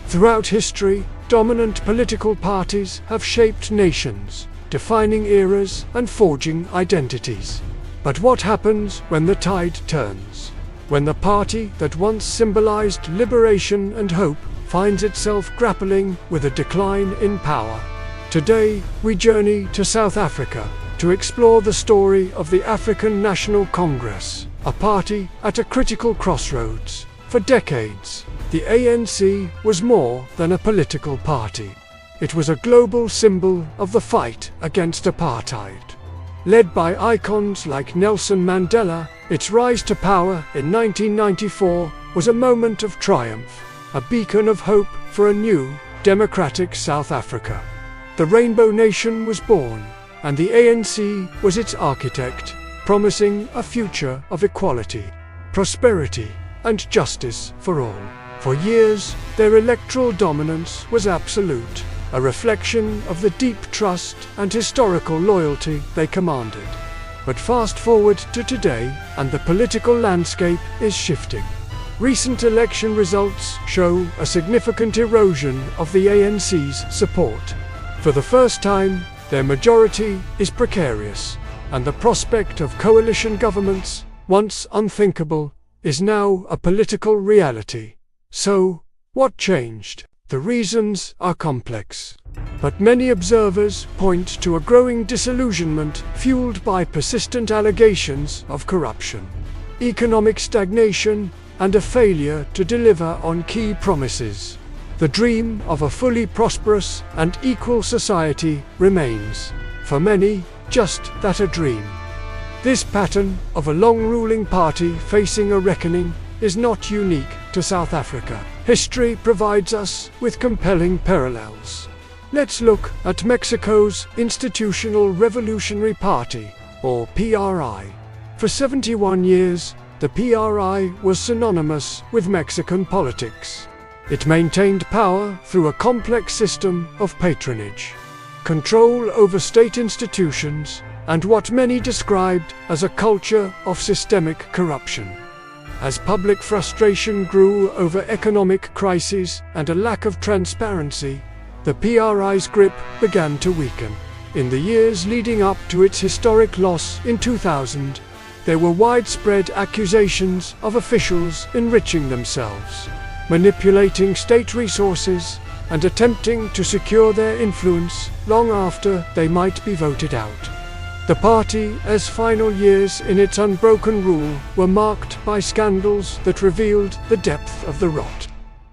Throughout history, dominant political parties have shaped nations, defining eras and forging identities. But what happens when the tide turns? When the party that once symbolized liberation and hope finds itself grappling with a decline in power? Today, we journey to South Africa to explore the story of the African National Congress, a party at a critical crossroads. For decades, the ANC was more than a political party. It was a global symbol of the fight against apartheid. Led by icons like Nelson Mandela, its rise to power in 1994 was a moment of triumph, a beacon of hope for a new, democratic South Africa. The Rainbow Nation was born, and the ANC was its architect, promising a future of equality, prosperity, and justice for all. For years, their electoral dominance was absolute, a reflection of the deep trust and historical loyalty they commanded. But fast forward to today, and the political landscape is shifting. Recent election results show a significant erosion of the ANC's support. For the first time, their majority is precarious, and the prospect of coalition governments, once unthinkable, is now a political reality. So, what changed? The reasons are complex, but many observers point to a growing disillusionment fueled by persistent allegations of corruption, economic stagnation, and a failure to deliver on key promises. The dream of a fully prosperous and equal society remains, for many, just that, a dream. This pattern of a long-ruling party facing a reckoning is not unique to South Africa. History provides us with compelling parallels. Let's look at Mexico's Institutional Revolutionary Party, or PRI. For 71 years, the PRI was synonymous with Mexican politics. It maintained power through a complex system of patronage, control over state institutions, and what many described as a culture of systemic corruption. As public frustration grew over economic crises and a lack of transparency, the PRI's grip began to weaken. In the years leading up to its historic loss in 2000, there were widespread accusations of officials enriching themselves, manipulating state resources, and attempting to secure their influence long after they might be voted out. The party's final years in its unbroken rule were marked by scandals that revealed the depth of the rot,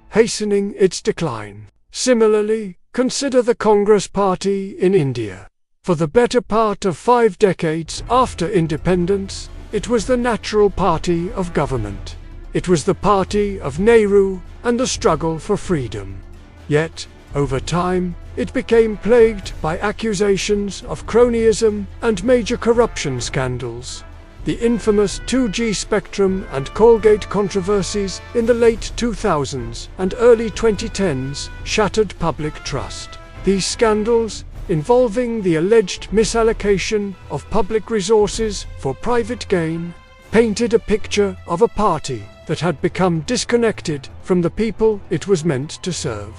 hastening its decline. Similarly, consider the Congress Party in India. For the better part of 5 decades after independence, it was the natural party of government. It was the party of Nehru and the struggle for freedom. Yet, over time, it became plagued by accusations of cronyism and major corruption scandals. The infamous 2G spectrum and Colgate controversies in the late 2000s and early 2010s shattered public trust. These scandals, involving the alleged misallocation of public resources for private gain, painted a picture of a party that had become disconnected from the people it was meant to serve.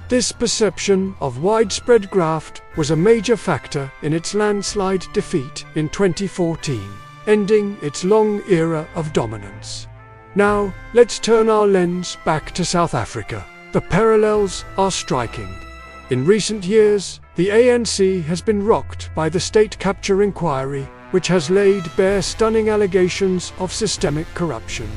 This perception of widespread graft was a major factor in its landslide defeat in 2014, ending its long era of dominance. Now, let's turn our lens back to South Africa. The parallels are striking. In recent years, the ANC has been rocked by the state capture inquiry, which has laid bare stunning allegations of systemic corruption.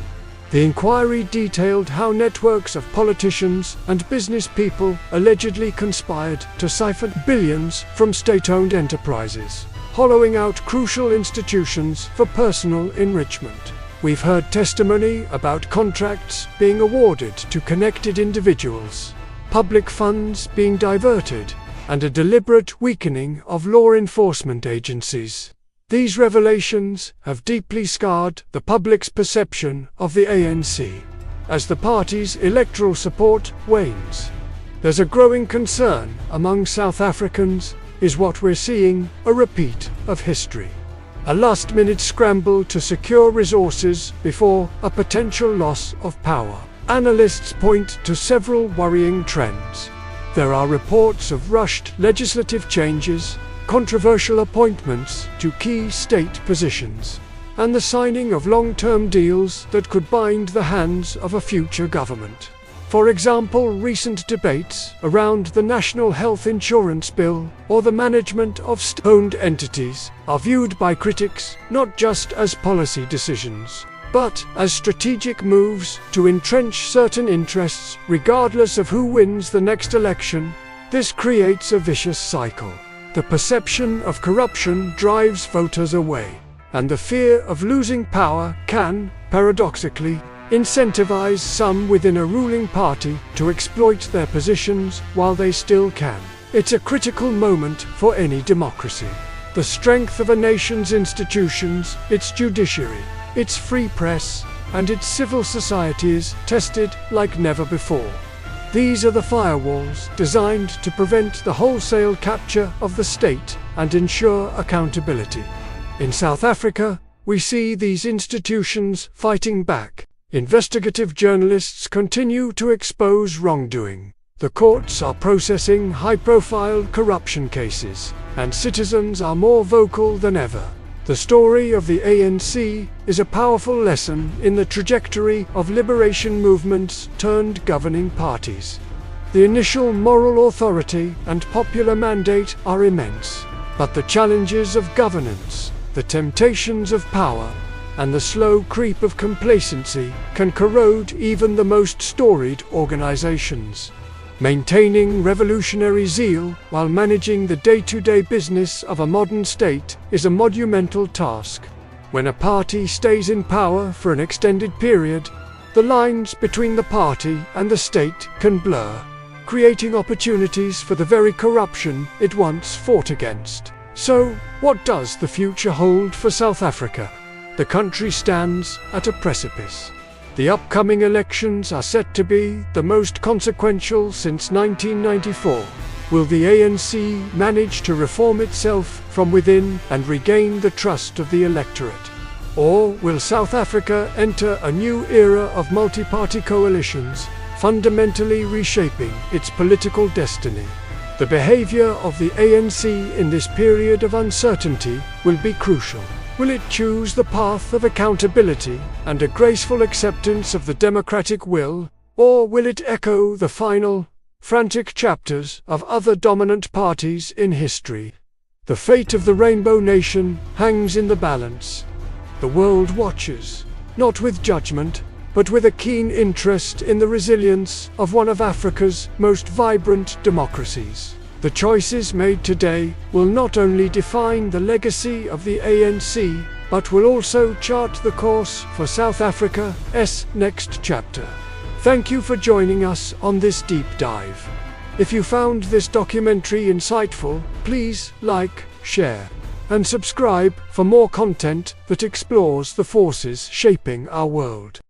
The inquiry detailed how networks of politicians and business people allegedly conspired to siphon billions from state-owned enterprises, hollowing out crucial institutions for personal enrichment. We've heard testimony about contracts being awarded to connected individuals, public funds being diverted, and a deliberate weakening of law enforcement agencies. These revelations have deeply scarred the public's perception of the ANC. As the party's electoral support wanes, there's a growing concern among South Africans: is what we're seeing a repeat of history? A last-minute scramble to secure resources before a potential loss of power? analysts point to several worrying trends. There are reports of rushed legislative changes, controversial appointments to key state positions, and the signing of long-term deals that could bind the hands of a future government. For example, recent debates around the National Health Insurance Bill or the management of state-owned entities are viewed by critics not just as policy decisions, but as strategic moves to entrench certain interests regardless of who wins the next election. This creates a vicious cycle. The perception of corruption drives voters away, and the fear of losing power can, paradoxically, incentivize some within a ruling party to exploit their positions while they still can. It's a critical moment for any democracy. The strength of a nation's institutions, its judiciary, its free press, and its civil society is tested like never before. These are the firewalls designed to prevent the wholesale capture of the state and ensure accountability. In South Africa, we see these institutions fighting back. Investigative journalists continue to expose wrongdoing. The courts are processing high-profile corruption cases, and citizens are more vocal than ever. The story of the ANC is a powerful lesson in the trajectory of liberation movements turned governing parties. The initial moral authority and popular mandate are immense, but the challenges of governance, the temptations of power, and the slow creep of complacency can corrode even the most storied organizations. Maintaining revolutionary zeal while managing the day-to-day business of a modern state is a monumental task. When a party stays in power for an extended period, the lines between the party and the state can blur, creating opportunities for the very corruption it once fought against. So, what does the future hold for South Africa? The country stands at a precipice. The upcoming elections are set to be the most consequential since 1994. Will the ANC manage to reform itself from within and regain the trust of the electorate? Or will South Africa enter a new era of multi-party coalitions, fundamentally reshaping its political destiny? The behavior of the ANC in this period of uncertainty will be crucial. Will it choose the path of accountability and a graceful acceptance of the democratic will, or will it echo the final, frantic chapters of other dominant parties in history? The fate of the Rainbow Nation hangs in the balance. The world watches, not with judgment, but with a keen interest in the resilience of one of Africa's most vibrant democracies. The choices made today will not only define the legacy of the ANC, but will also chart the course for South Africa's next chapter. Thank you for joining us on this deep dive. If you found this documentary insightful, please like, share, and subscribe for more content that explores the forces shaping our world.